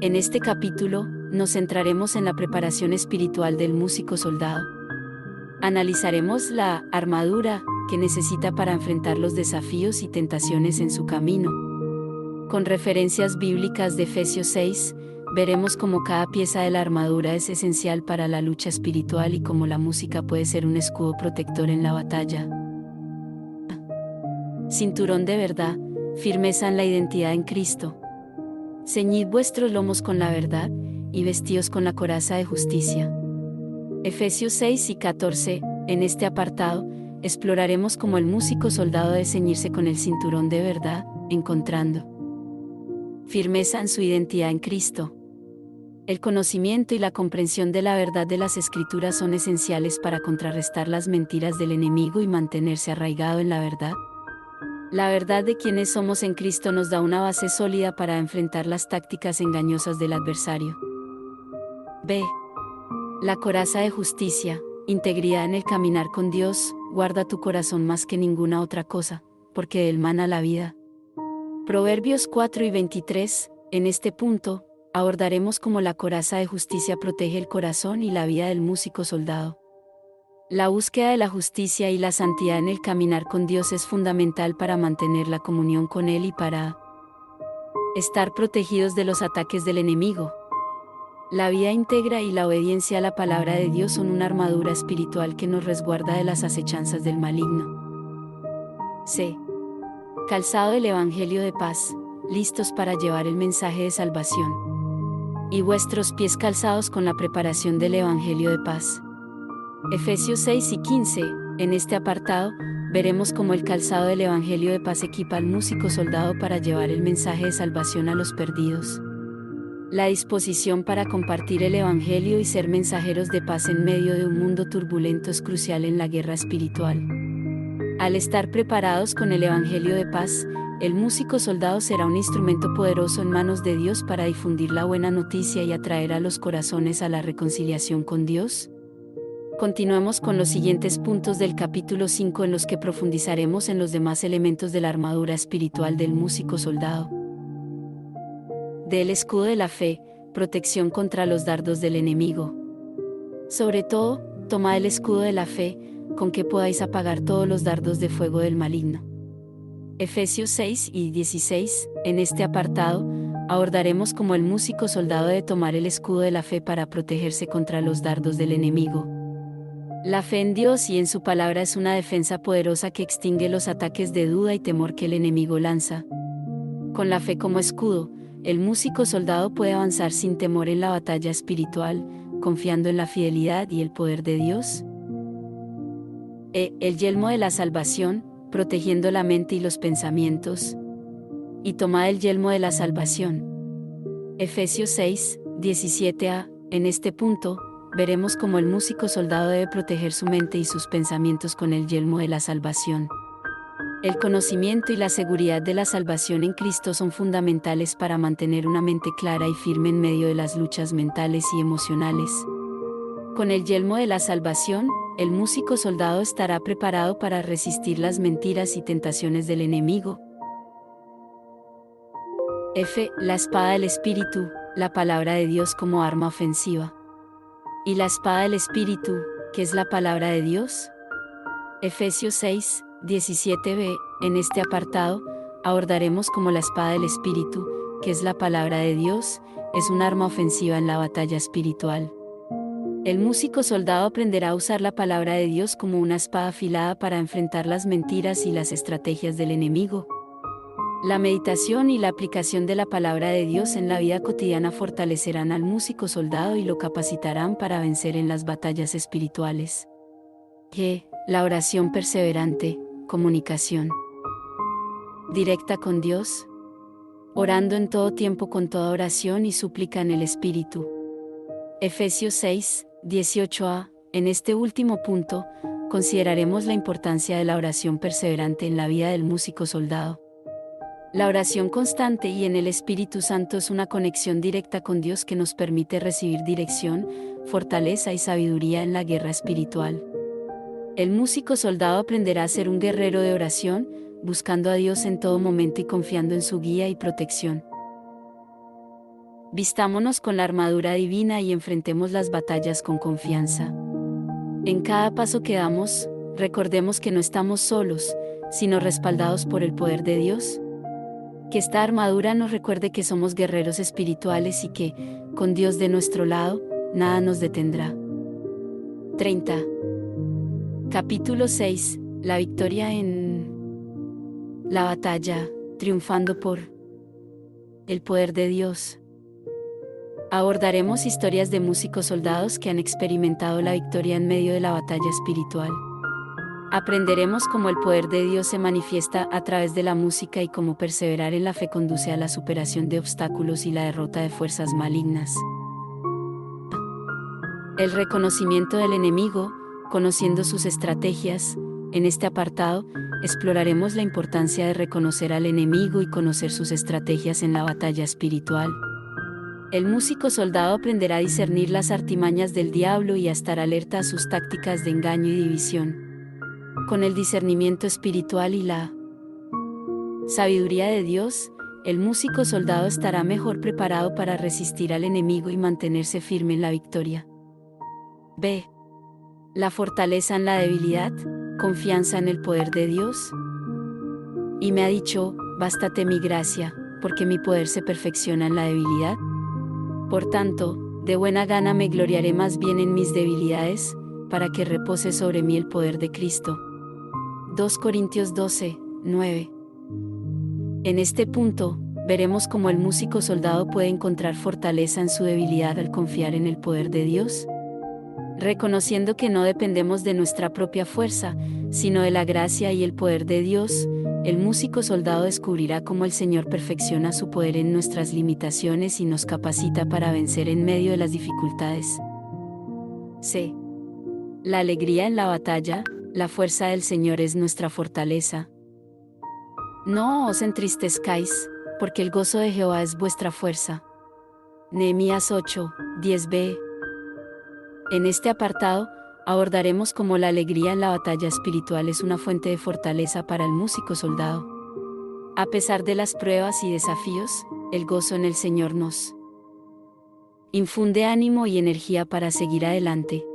En este capítulo, nos centraremos en la preparación espiritual del músico soldado. Analizaremos la armadura que necesita para enfrentar los desafíos y tentaciones en su camino. Con referencias bíblicas de Efesios 6, veremos cómo cada pieza de la armadura es esencial para la lucha espiritual y cómo la música puede ser un escudo protector en la batalla. Cinturón de verdad, firmeza en la identidad en Cristo. Ceñid vuestros lomos con la verdad, y vestíos con la coraza de justicia. Efesios 6 y 14, en este apartado, exploraremos cómo el músico soldado debe ceñirse con el cinturón de verdad, encontrando firmeza en su identidad en Cristo. El conocimiento y la comprensión de la verdad de las Escrituras son esenciales para contrarrestar las mentiras del enemigo y mantenerse arraigado en la verdad. La verdad de quienes somos en Cristo nos da una base sólida para enfrentar las tácticas engañosas del adversario. B. La coraza de justicia, integridad en el caminar con Dios, guarda tu corazón más que ninguna otra cosa, porque de él mana la vida. Proverbios 4 y 23, en este punto, abordaremos cómo la coraza de justicia protege el corazón y la vida del músico soldado. La búsqueda de la justicia y la santidad en el caminar con Dios es fundamental para mantener la comunión con Él y para estar protegidos de los ataques del enemigo. La vida íntegra y la obediencia a la palabra de Dios son una armadura espiritual que nos resguarda de las acechanzas del maligno. C. Calzado del Evangelio de paz, listos para llevar el mensaje de salvación. Y vuestros pies calzados con la preparación del Evangelio de paz. Efesios 6 y 15, en este apartado, veremos cómo el calzado del Evangelio de paz equipa al músico soldado para llevar el mensaje de salvación a los perdidos. La disposición para compartir el Evangelio y ser mensajeros de paz en medio de un mundo turbulento es crucial en la guerra espiritual. Al estar preparados con el Evangelio de paz, el músico soldado será un instrumento poderoso en manos de Dios para difundir la buena noticia y atraer a los corazones a la reconciliación con Dios. Continuamos con los siguientes puntos del capítulo 5 en los que profundizaremos en los demás elementos de la armadura espiritual del músico soldado. Del escudo de la fe, protección contra los dardos del enemigo. Sobre todo, tomad el escudo de la fe, con que podáis apagar todos los dardos de fuego del maligno. Efesios 6 y 16, en este apartado, abordaremos cómo el músico soldado debe tomar el escudo de la fe para protegerse contra los dardos del enemigo. La fe en Dios y en su palabra es una defensa poderosa que extingue los ataques de duda y temor que el enemigo lanza. Con la fe como escudo, el músico soldado puede avanzar sin temor en la batalla espiritual, confiando en la fidelidad y el poder de Dios. El yelmo de la salvación, protegiendo la mente y los pensamientos. Y tomad el yelmo de la salvación. Efesios 6, 17a, en este punto, veremos cómo el músico soldado debe proteger su mente y sus pensamientos con el yelmo de la salvación. El conocimiento y la seguridad de la salvación en Cristo son fundamentales para mantener una mente clara y firme en medio de las luchas mentales y emocionales. Con el yelmo de la salvación, el músico soldado estará preparado para resistir las mentiras y tentaciones del enemigo. F. La espada del Espíritu, la palabra de Dios como arma ofensiva. ¿Y la espada del Espíritu, qué es la palabra de Dios? Efesios 6, 17b, en este apartado, abordaremos cómo la espada del Espíritu, que es la palabra de Dios, es un arma ofensiva en la batalla espiritual. El músico soldado aprenderá a usar la palabra de Dios como una espada afilada para enfrentar las mentiras y las estrategias del enemigo. La meditación y la aplicación de la palabra de Dios en la vida cotidiana fortalecerán al músico soldado y lo capacitarán para vencer en las batallas espirituales. G. La oración perseverante, comunicación directa con Dios. Orando en todo tiempo con toda oración y súplica en el Espíritu. Efesios 6, 18a. En este último punto, consideraremos la importancia de la oración perseverante en la vida del músico soldado. La oración constante y en el Espíritu Santo es una conexión directa con Dios que nos permite recibir dirección, fortaleza y sabiduría en la guerra espiritual. El músico soldado aprenderá a ser un guerrero de oración, buscando a Dios en todo momento y confiando en su guía y protección. Vistámonos con la armadura divina y enfrentemos las batallas con confianza. En cada paso que damos, recordemos que no estamos solos, sino respaldados por el poder de Dios. Que esta armadura nos recuerde que somos guerreros espirituales y que, con Dios de nuestro lado, nada nos detendrá. 30. Capítulo 6. La victoria en la batalla, triunfando por el poder de Dios. Abordaremos historias de músicos soldados que han experimentado la victoria en medio de la batalla espiritual. Aprenderemos cómo el poder de Dios se manifiesta a través de la música y cómo perseverar en la fe conduce a la superación de obstáculos y la derrota de fuerzas malignas. El reconocimiento del enemigo, conociendo sus estrategias. En este apartado, exploraremos la importancia de reconocer al enemigo y conocer sus estrategias en la batalla espiritual. El músico soldado aprenderá a discernir las artimañas del diablo y a estar alerta a sus tácticas de engaño y división. Con el discernimiento espiritual y la sabiduría de Dios, el músico soldado estará mejor preparado para resistir al enemigo y mantenerse firme en la victoria. B. La fortaleza en la debilidad, confianza en el poder de Dios. Y me ha dicho, bástate mi gracia, porque mi poder se perfecciona en la debilidad. Por tanto, de buena gana me gloriaré más bien en mis debilidades, para que repose sobre mí el poder de Cristo. 2 Corintios 12, 9. En este punto, veremos cómo el músico soldado puede encontrar fortaleza en su debilidad al confiar en el poder de Dios. Reconociendo que no dependemos de nuestra propia fuerza, sino de la gracia y el poder de Dios, el músico soldado descubrirá cómo el Señor perfecciona su poder en nuestras limitaciones y nos capacita para vencer en medio de las dificultades. C. La alegría en la batalla, la fuerza del Señor es nuestra fortaleza. No os entristezcáis, porque el gozo de Jehová es vuestra fuerza. Nehemías 8, 10b. En este apartado, abordaremos cómo la alegría en la batalla espiritual es una fuente de fortaleza para el músico soldado. A pesar de las pruebas y desafíos, el gozo en el Señor nos infunde ánimo y energía para seguir adelante.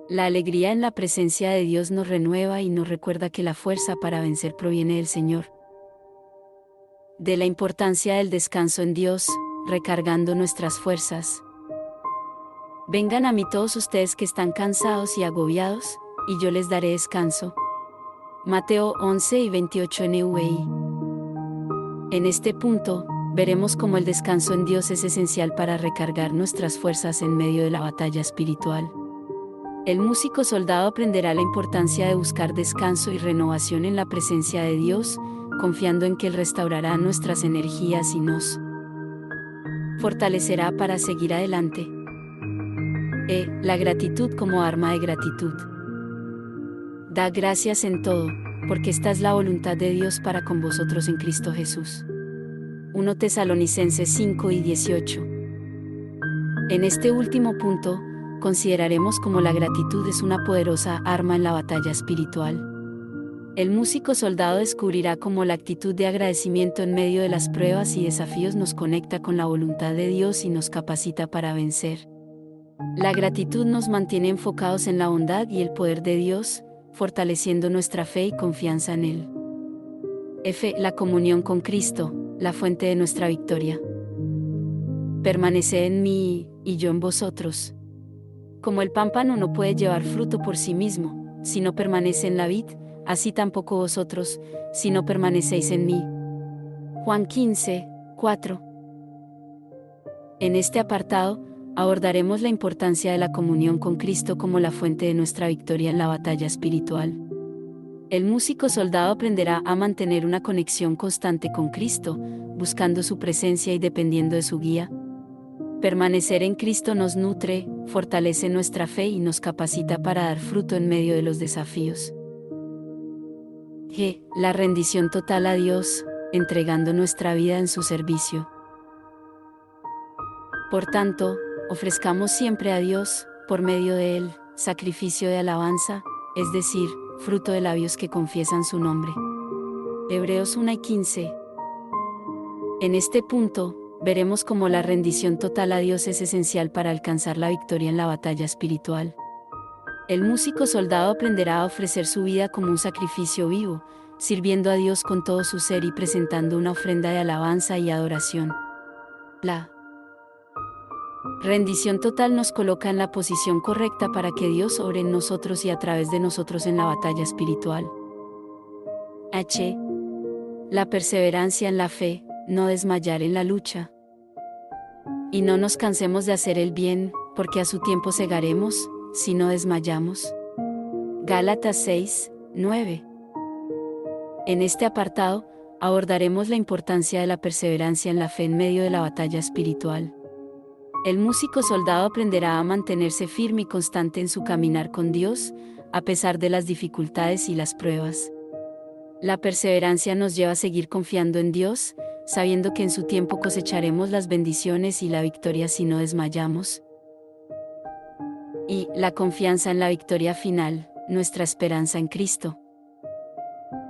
La alegría en la presencia de Dios nos renueva y nos recuerda que la fuerza para vencer proviene del Señor. De la importancia del descanso en Dios, recargando nuestras fuerzas. Vengan a mí todos ustedes que están cansados y agobiados, y yo les daré descanso. Mateo 11 y 28 NVI. En este punto, veremos cómo el descanso en Dios es esencial para recargar nuestras fuerzas en medio de la batalla espiritual. El músico soldado aprenderá la importancia de buscar descanso y renovación en la presencia de Dios, confiando en que Él restaurará nuestras energías y nos fortalecerá para seguir adelante. La gratitud como arma de gratitud. Da gracias en todo, porque esta es la voluntad de Dios para con vosotros en Cristo Jesús. 1 Tesalonicenses 5 y 18. En este último punto, consideraremos cómo la gratitud es una poderosa arma en la batalla espiritual. El músico soldado descubrirá cómo la actitud de agradecimiento en medio de las pruebas y desafíos nos conecta con la voluntad de Dios y nos capacita para vencer. La gratitud nos mantiene enfocados en la bondad y el poder de Dios, fortaleciendo nuestra fe y confianza en Él. F. La comunión con Cristo, la fuente de nuestra victoria. Permaneced en mí, y yo en vosotros. Como el pámpano no puede llevar fruto por sí mismo, si no permanece en la vid, así tampoco vosotros, si no permanecéis en mí. Juan 15, 4. En este apartado, abordaremos la importancia de la comunión con Cristo como la fuente de nuestra victoria en la batalla espiritual. El músico soldado aprenderá a mantener una conexión constante con Cristo, buscando su presencia y dependiendo de su guía. Permanecer en Cristo nos nutre, fortalece nuestra fe y nos capacita para dar fruto en medio de los desafíos. G. La rendición total a Dios, entregando nuestra vida en su servicio. Por tanto, ofrezcamos siempre a Dios, por medio de Él, sacrificio de alabanza, es decir, fruto de labios que confiesan su nombre. Hebreos 1:15. En este punto, veremos cómo la rendición total a Dios es esencial para alcanzar la victoria en la batalla espiritual. El músico soldado aprenderá a ofrecer su vida como un sacrificio vivo, sirviendo a Dios con todo su ser y presentando una ofrenda de alabanza y adoración. La rendición total nos coloca en la posición correcta para que Dios obre en nosotros y a través de nosotros en la batalla espiritual. H. La perseverancia en la fe, no desmayar en la lucha. Y no nos cansemos de hacer el bien, porque a su tiempo segaremos, si no desmayamos. Gálatas 6:9. En este apartado, abordaremos la importancia de la perseverancia en la fe en medio de la batalla espiritual. El músico soldado aprenderá a mantenerse firme y constante en su caminar con Dios, a pesar de las dificultades y las pruebas. La perseverancia nos lleva a seguir confiando en Dios, sabiendo que en su tiempo cosecharemos las bendiciones y la victoria si no desmayamos. Y la confianza en la victoria final, nuestra esperanza en Cristo.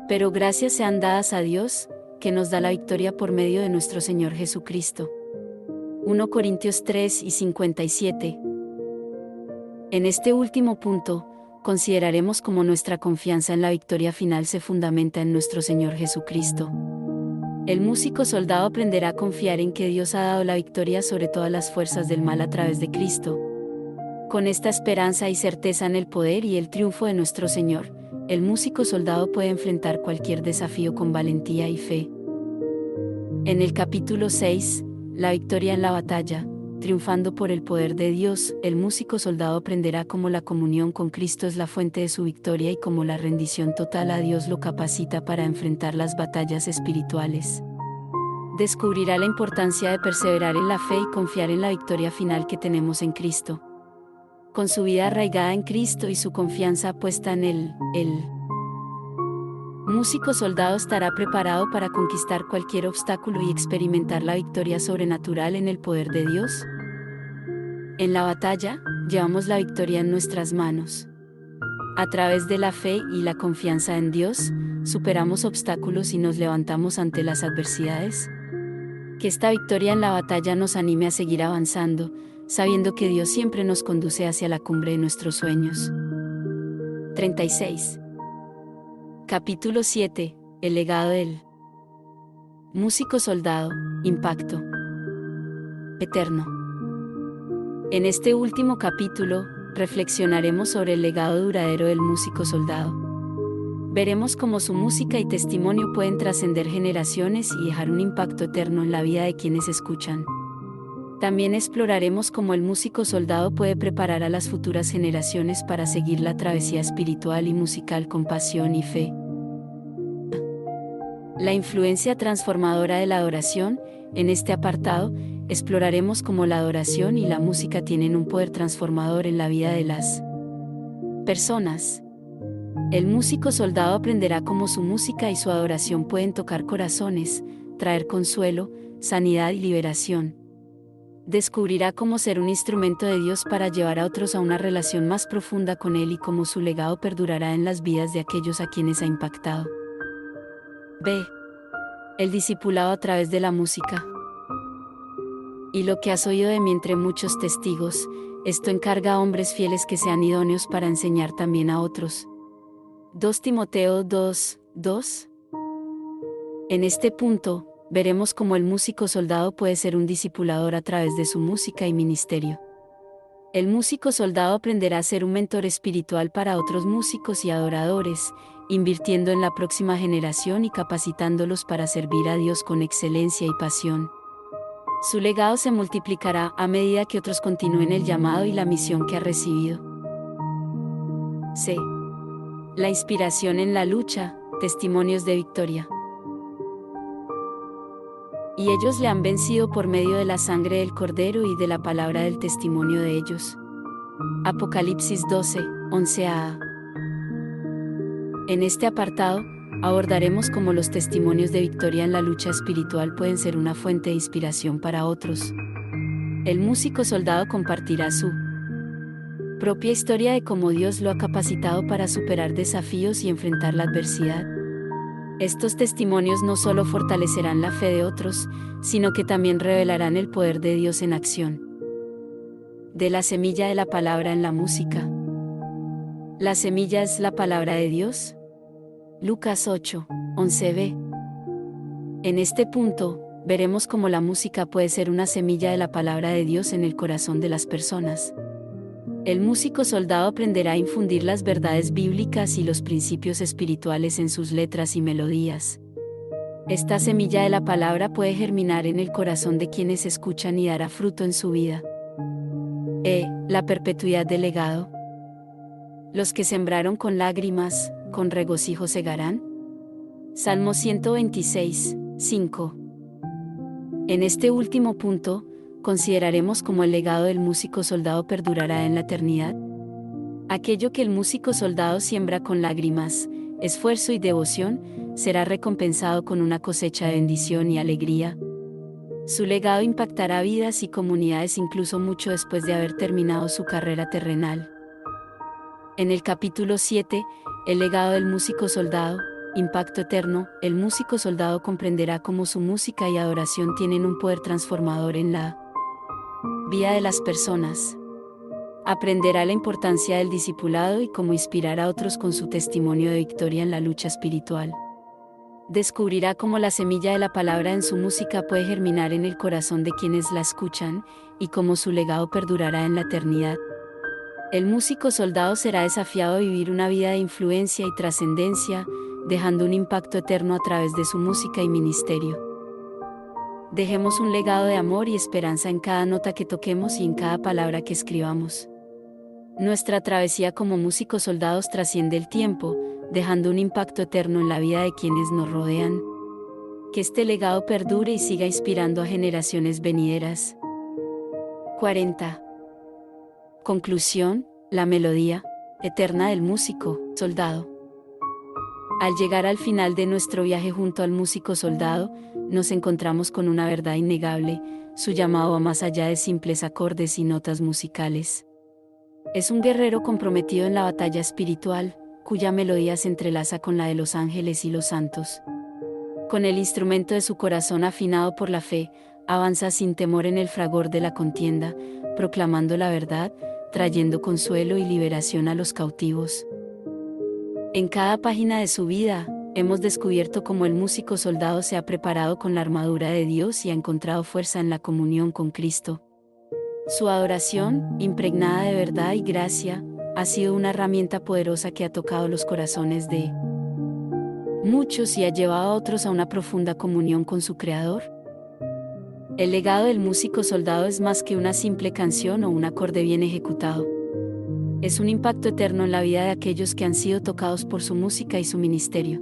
Pero gracias sean dadas a Dios, que nos da la victoria por medio de nuestro Señor Jesucristo. 1 Corintios 3:57. En este último punto, consideraremos cómo nuestra confianza en la victoria final se fundamenta en nuestro Señor Jesucristo. El músico soldado aprenderá a confiar en que Dios ha dado la victoria sobre todas las fuerzas del mal a través de Cristo. Con esta esperanza y certeza en el poder y el triunfo de nuestro Señor, el músico soldado puede enfrentar cualquier desafío con valentía y fe. En el capítulo 6, la victoria en la batalla, triunfando por el poder de Dios, el músico soldado aprenderá cómo la comunión con Cristo es la fuente de su victoria y cómo la rendición total a Dios lo capacita para enfrentar las batallas espirituales. Descubrirá la importancia de perseverar en la fe y confiar en la victoria final que tenemos en Cristo. Con su vida arraigada en Cristo y su confianza puesta en Él, el músico soldado estará preparado para conquistar cualquier obstáculo y experimentar la victoria sobrenatural en el poder de Dios. En la batalla, llevamos la victoria en nuestras manos. A través de la fe y la confianza en Dios, superamos obstáculos y nos levantamos ante las adversidades. Que esta victoria en la batalla nos anime a seguir avanzando, sabiendo que Dios siempre nos conduce hacia la cumbre de nuestros sueños. 36. Capítulo 7. El legado del músico soldado, impacto eterno. En este último capítulo, reflexionaremos sobre el legado duradero del músico soldado. Veremos cómo su música y testimonio pueden trascender generaciones y dejar un impacto eterno en la vida de quienes escuchan. También exploraremos cómo el músico soldado puede preparar a las futuras generaciones para seguir la travesía espiritual y musical con pasión y fe. La influencia transformadora de la adoración. En este apartado, exploraremos cómo la adoración y la música tienen un poder transformador en la vida de las personas. El músico soldado aprenderá cómo su música y su adoración pueden tocar corazones, traer consuelo, sanidad y liberación. Descubrirá cómo ser un instrumento de Dios para llevar a otros a una relación más profunda con Él y cómo su legado perdurará en las vidas de aquellos a quienes ha impactado. B. El discipulado a través de la música. Y lo que has oído de mí entre muchos testigos, esto encarga a hombres fieles que sean idóneos para enseñar también a otros. 2 Timoteo 2:2. En este punto, veremos cómo el músico soldado puede ser un discipulador a través de su música y ministerio. El músico soldado aprenderá a ser un mentor espiritual para otros músicos y adoradores, invirtiendo en la próxima generación y capacitándolos para servir a Dios con excelencia y pasión. Su legado se multiplicará a medida que otros continúen el llamado y la misión que ha recibido. C. La inspiración en la lucha, testimonios de victoria. Y ellos le han vencido por medio de la sangre del Cordero y de la palabra del testimonio de ellos. Apocalipsis 12:11a. En este apartado, abordaremos cómo los testimonios de victoria en la lucha espiritual pueden ser una fuente de inspiración para otros. El músico soldado compartirá su propia historia de cómo Dios lo ha capacitado para superar desafíos y enfrentar la adversidad. Estos testimonios no solo fortalecerán la fe de otros, sino que también revelarán el poder de Dios en acción. De la semilla de la palabra en la música. La semilla es la palabra de Dios. Lucas 8, 11b. En este punto, veremos cómo la música puede ser una semilla de la palabra de Dios en el corazón de las personas. El músico soldado aprenderá a infundir las verdades bíblicas y los principios espirituales en sus letras y melodías. Esta semilla de la palabra puede germinar en el corazón de quienes escuchan y dará fruto en su vida. La perpetuidad del legado. Los que sembraron con lágrimas, con regocijo segarán. Salmo 126, 5. En este último punto, consideraremos cómo el legado del músico soldado perdurará en la eternidad. Aquello que el músico soldado siembra con lágrimas, esfuerzo y devoción, será recompensado con una cosecha de bendición y alegría. Su legado impactará vidas y comunidades incluso mucho después de haber terminado su carrera terrenal. En el capítulo 7, el legado del músico soldado, impacto eterno, el músico soldado comprenderá cómo su música y adoración tienen un poder transformador en la vida de las personas. Aprenderá la importancia del discipulado y cómo inspirar a otros con su testimonio de victoria en la lucha espiritual. Descubrirá cómo la semilla de la palabra en su música puede germinar en el corazón de quienes la escuchan, y cómo su legado perdurará en la eternidad. El músico soldado será desafiado a vivir una vida de influencia y trascendencia, dejando un impacto eterno a través de su música y ministerio. Dejemos un legado de amor y esperanza en cada nota que toquemos y en cada palabra que escribamos. Nuestra travesía como músicos soldados trasciende el tiempo, dejando un impacto eterno en la vida de quienes nos rodean. Que este legado perdure y siga inspirando a generaciones venideras. 40. Conclusión, la melodía eterna del músico soldado. Al llegar al final de nuestro viaje junto al músico soldado, nos encontramos con una verdad innegable: su llamado va más allá de simples acordes y notas musicales. Es un guerrero comprometido en la batalla espiritual, cuya melodía se entrelaza con la de los ángeles y los santos. Con el instrumento de su corazón afinado por la fe, avanza sin temor en el fragor de la contienda, proclamando la verdad, trayendo consuelo y liberación a los cautivos. En cada página de su vida, hemos descubierto cómo el músico soldado se ha preparado con la armadura de Dios y ha encontrado fuerza en la comunión con Cristo. Su adoración, impregnada de verdad y gracia, ha sido una herramienta poderosa que ha tocado los corazones de muchos y ha llevado a otros a una profunda comunión con su Creador. El legado del músico soldado es más que una simple canción o un acorde bien ejecutado. Es un impacto eterno en la vida de aquellos que han sido tocados por su música y su ministerio.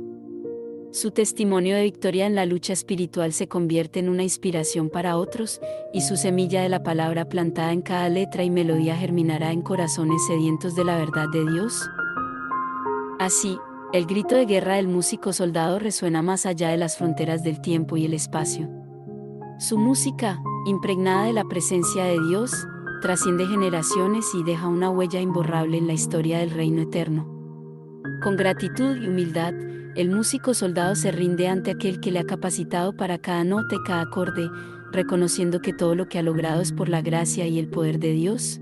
Su testimonio de victoria en la lucha espiritual se convierte en una inspiración para otros, y su semilla de la palabra plantada en cada letra y melodía germinará en corazones sedientos de la verdad de Dios. Así, el grito de guerra del músico soldado resuena más allá de las fronteras del tiempo y el espacio. Su música, impregnada de la presencia de Dios, trasciende generaciones y deja una huella imborrable en la historia del reino eterno. Con gratitud y humildad, el músico soldado se rinde ante aquel que le ha capacitado para cada nota y cada acorde, reconociendo que todo lo que ha logrado es por la gracia y el poder de Dios.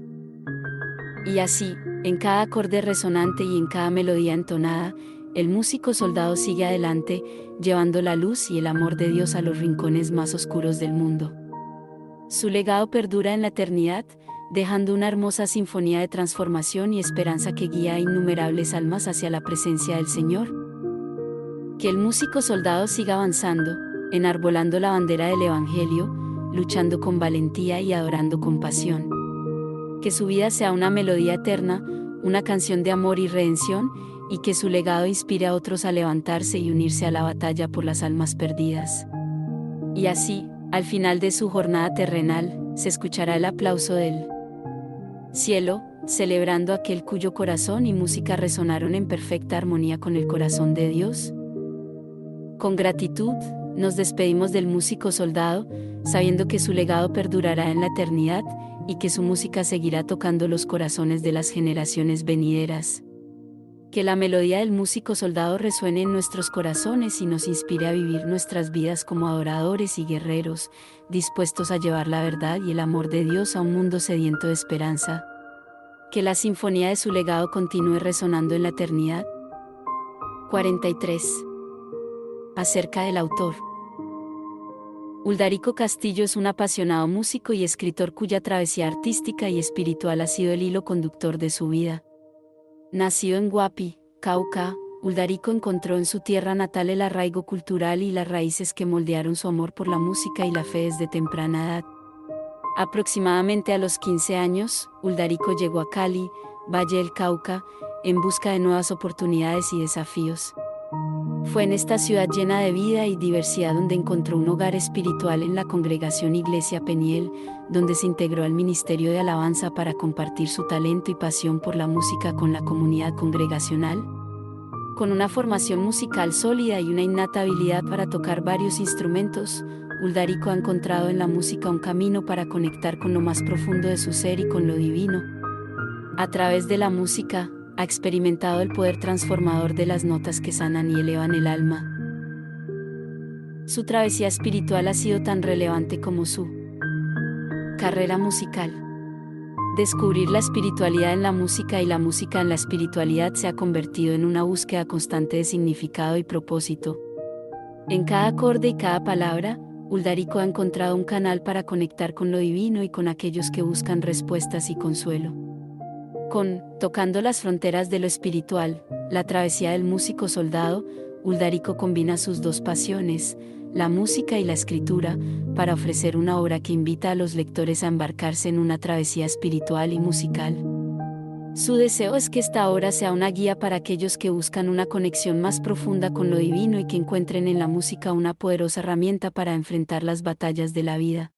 Y así, en cada acorde resonante y en cada melodía entonada, el músico soldado sigue adelante, llevando la luz y el amor de Dios a los rincones más oscuros del mundo. Su legado perdura en la eternidad, dejando una hermosa sinfonía de transformación y esperanza que guía a innumerables almas hacia la presencia del Señor. Que el músico soldado siga avanzando, enarbolando la bandera del Evangelio, luchando con valentía y adorando con pasión. Que su vida sea una melodía eterna, una canción de amor y redención, y que su legado inspire a otros a levantarse y unirse a la batalla por las almas perdidas. Y así, al final de su jornada terrenal, se escuchará el aplauso del cielo, celebrando a aquel cuyo corazón y música resonaron en perfecta armonía con el corazón de Dios. Con gratitud, nos despedimos del músico soldado, sabiendo que su legado perdurará en la eternidad, y que su música seguirá tocando los corazones de las generaciones venideras. Que la melodía del músico soldado resuene en nuestros corazones y nos inspire a vivir nuestras vidas como adoradores y guerreros, dispuestos a llevar la verdad y el amor de Dios a un mundo sediento de esperanza. Que la sinfonía de su legado continúe resonando en la eternidad. 43. Acerca del autor. Uldarico Castillo es un apasionado músico y escritor cuya travesía artística y espiritual ha sido el hilo conductor de su vida. Nacido en Huapi, Cauca, Uldarico encontró en su tierra natal el arraigo cultural y las raíces que moldearon su amor por la música y la fe desde temprana edad. Aproximadamente a los 15 años, Uldarico llegó a Cali, Valle del Cauca, en busca de nuevas oportunidades y desafíos. Fue en esta ciudad llena de vida y diversidad donde encontró un hogar espiritual en la congregación Iglesia Peniel, donde se integró al ministerio de alabanza para compartir su talento y pasión por la música con la comunidad congregacional. Con una formación musical sólida y una innata habilidad para tocar varios instrumentos, Uldarico ha encontrado en la música un camino para conectar con lo más profundo de su ser y con lo divino. A través de la música, ha experimentado el poder transformador de las notas que sanan y elevan el alma. Su travesía espiritual ha sido tan relevante como su carrera musical. Descubrir la espiritualidad en la música y la música en la espiritualidad se ha convertido en una búsqueda constante de significado y propósito. En cada acorde y cada palabra, Uldarico ha encontrado un canal para conectar con lo divino y con aquellos que buscan respuestas y consuelo. Con Tocando las fronteras de lo espiritual, la travesía del músico soldado, Uldarico combina sus dos pasiones, la música y la escritura, para ofrecer una obra que invita a los lectores a embarcarse en una travesía espiritual y musical. Su deseo es que esta obra sea una guía para aquellos que buscan una conexión más profunda con lo divino y que encuentren en la música una poderosa herramienta para enfrentar las batallas de la vida.